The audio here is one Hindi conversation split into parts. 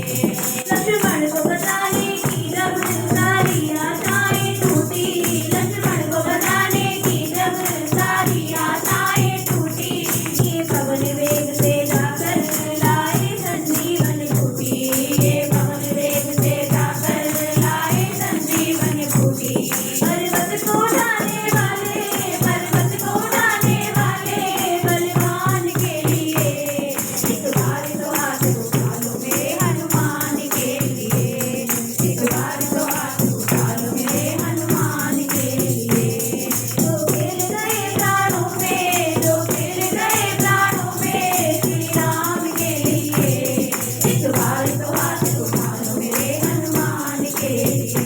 लक्ष्मण को बताने की जब सारी आशाएं टूटी, लक्ष्मण को बताने की जब सारी आशाएं टूटी, ये पवन वेग से जाकर लाए संजीवन बूटी, ये पवन वेग से जाकर लाए संजीवन बूटी। पर्वत को उठाने वाले, पर्वत को उठाने वाले बलवान के लिए एक बार तो हाथ उठा लो मेरे हनुमान के लिए, एक बार तो हाथ उठा लो मेरे हनुमान के लिए। जो गिर गए प्राणों पे, जो गिर गए प्राणों पे श्री राम के लिए, एक बार तो हाथ उठा लो मेरे हनुमान के लिए।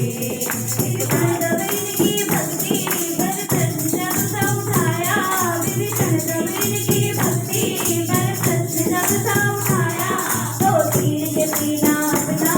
विभीषण दबे इनकी भक्ति भरत जब समझाया, विभीषण दबे इनकी भक्ति भरत जब समझाया, तो तीर के सीना अपना